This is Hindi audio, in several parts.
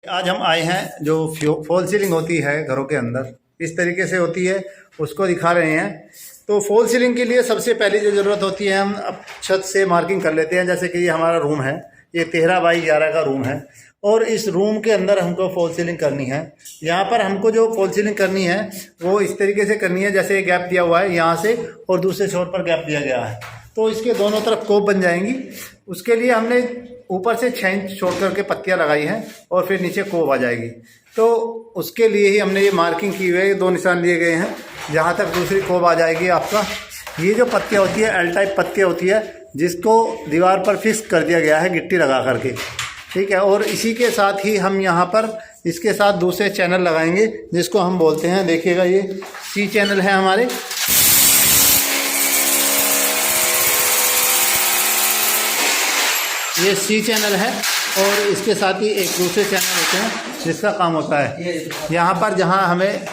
आज हम आए हैं जो फॉल सीलिंग होती है घरों के अंदर इस तरीके से होती है, उसको दिखा रहे हैं। तो फॉल सीलिंग के लिए सबसे पहली जो ज़रूरत होती है, हम अब छत से मार्किंग कर लेते हैं। जैसे कि ये हमारा रूम है, ये 13 बाई 11 का रूम है और इस रूम के अंदर हमको फॉल सीलिंग करनी है। यहाँ पर हमको जो फॉल सीलिंग करनी है वो इस तरीके से करनी है, जैसे गैप दिया हुआ है यहाँ से और दूसरे छोर पर गैप दिया गया है, तो इसके दोनों तरफ कोप बन जाएंगी। उसके लिए हमने ऊपर से 6 इंच छोड़ करके पत्तियाँ लगाई हैं और फिर नीचे कोप आ जाएगी। तो उसके लिए ही हमने ये मार्किंग की हुई है, 2 निशान लिए गए हैं जहाँ तक दूसरी कोप आ जाएगी। आपका ये जो पत्तियाँ होती है एल टाइप पत्तियाँ होती है, जिसको दीवार पर फिक्स कर दिया गया है गिट्टी लगा करके, ठीक है। और इसी के साथ ही हम यहाँ पर इसके साथ दूसरे चैनल लगाएंगे जिसको हम बोलते हैं, देखिएगा ये सी चैनल है हमारे। ये सी चैनल है और इसके साथ ही एक दूसरे चैनल होते हैं जिसका काम होता है यहाँ पर जहाँ हमें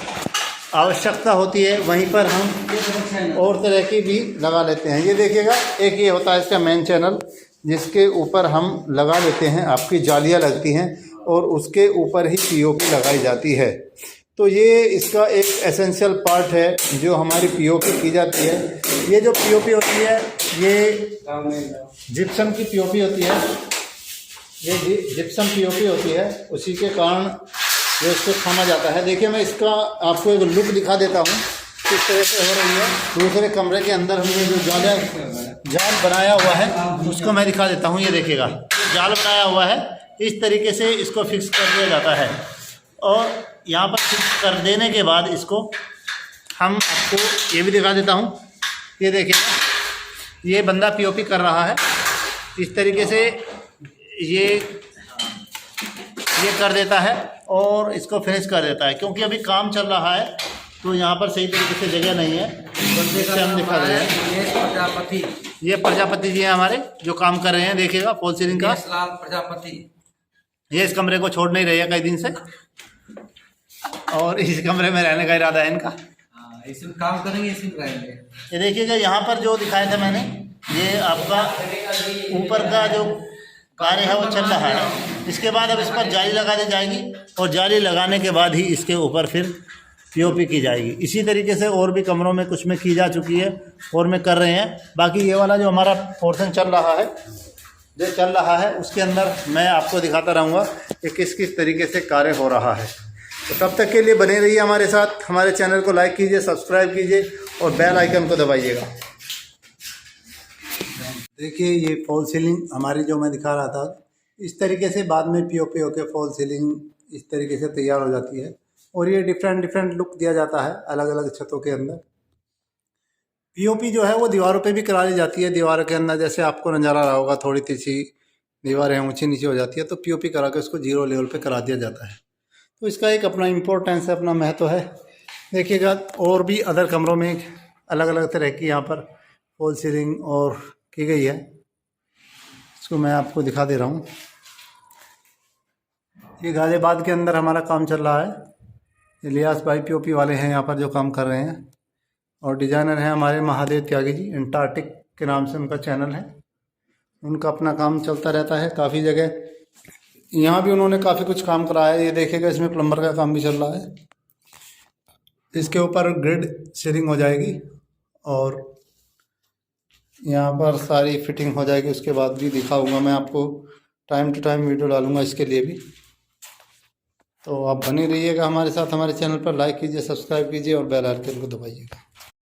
आवश्यकता होती है वहीं पर हम और तरह की भी लगा लेते हैं। ये देखिएगा, एक ये होता है इसका मेन चैनल जिसके ऊपर हम लगा लेते हैं, आपकी जालियाँ लगती हैं और उसके ऊपर ही पीओपी लगाई जाती है। तो ये इसका एक एसेंशियल पार्ट है जो हमारी पीओपी की जाती है। ये जो पीओपी होती है ये जिप्सम की पीओपी होती है, ये जिप्सम पीओपी होती है, उसी के कारण ये इसको थामा जाता है। देखिए मैं इसका आपको एक लुक दिखा देता हूँ किस तरह से हो रही है। दूसरे कमरे के अंदर हमने जो जाल बनाया हुआ है उसको मैं दिखा देता हूँ। ये देखिएगा, जाल बनाया हुआ है, इस तरीके से इसको फिक्स कर दिया जाता है और यहाँ पर फिक्स कर देने के बाद इसको हम आपको ये भी दिखा देता हूँ। ये देखिए, ये बंदा पीओपी कर रहा है, इस तरीके से ये कर देता है और इसको फिनिश कर देता है। क्योंकि अभी काम चल रहा है तो यहाँ पर सही तरीके से जगह नहीं है, जैसे हम दिखा रहे हैं। ये प्रजापति जी हैं हमारे जो काम कर रहे हैं, देखिएगा फॉल सीलिंग का। प्रजापति ये इस कमरे को छोड़ नहीं रहे हैं कई दिन से और इस कमरे में रहने का इरादा है इनका। इसमें काम करेंगे, इसमें रहेंगे। ये देखिएगा, यहाँ पर जो दिखाया था मैंने, ये आपका ऊपर का जो कार्य है वो चल रहा है। इसके बाद अब इस पर जाली लगा दी जाएगी और जाली लगाने के बाद ही इसके ऊपर फिर पीओपी की जाएगी। इसी तरीके से और भी कमरों में कुछ में की जा चुकी है और में कर रहे हैं। बाकी ये वाला जो हमारा पोर्शन चल रहा है उसके अंदर मैं आपको दिखाता रहूँगा कि किस किस तरीके से कार्य हो रहा है। तो तब तक के लिए बने रहिए हमारे साथ। हमारे चैनल को लाइक कीजिए, सब्सक्राइब कीजिए और बेल आइकन को दबाइएगा। देखिए ये फॉल सीलिंग हमारी जो मैं दिखा रहा था, इस तरीके से बाद में पीओपी होकर फॉल सीलिंग इस तरीके से तैयार हो जाती है और ये डिफरेंट लुक दिया जाता है अलग अलग छतों के अंदर। पीओपी जो है वो दीवारों पे भी करा ली जाती है। दीवारों के अंदर जैसे आपको नज़र आ रहा होगा, थोड़ी तिरछी दीवारें ऊँची नीचे हो जाती है, तो पीओपी करा के उसको 0 लेवल पे करा दिया जाता है। तो इसका एक अपना इम्पोर्टेंस है, अपना महत्व है। देखिएगा और भी अदर कमरों में अलग अलग तरह की यहाँ पर फॉल सीलिंग और की गई है, इसको मैं आपको दिखा दे रहा हूँ। ये गाजियाबाद के अंदर हमारा काम चल रहा है। इलियास भाई पीओपी वाले हैं यहाँ पर जो काम कर रहे हैं और डिज़ाइनर हैं हमारे महादेव त्यागी जी, एंटार्क्टिक के नाम से उनका चैनल है। उनका अपना काम चलता रहता है काफ़ी जगह। यहाँ भी उन्होंने काफ़ी कुछ काम करा है। ये देखिएगा, इसमें प्लम्बर का काम भी चल रहा है। इसके ऊपर ग्रिड सीलिंग हो जाएगी और यहाँ पर सारी फिटिंग हो जाएगी। उसके बाद भी दिखाऊंगा मैं आपको, टाइम टू टाइम वीडियो डालूंगा इसके लिए भी। तो आप बने रहिएगा हमारे साथ। हमारे चैनल पर लाइक कीजिए, सब्सक्राइब कीजिए और बेल आइकन को दबाइएगा।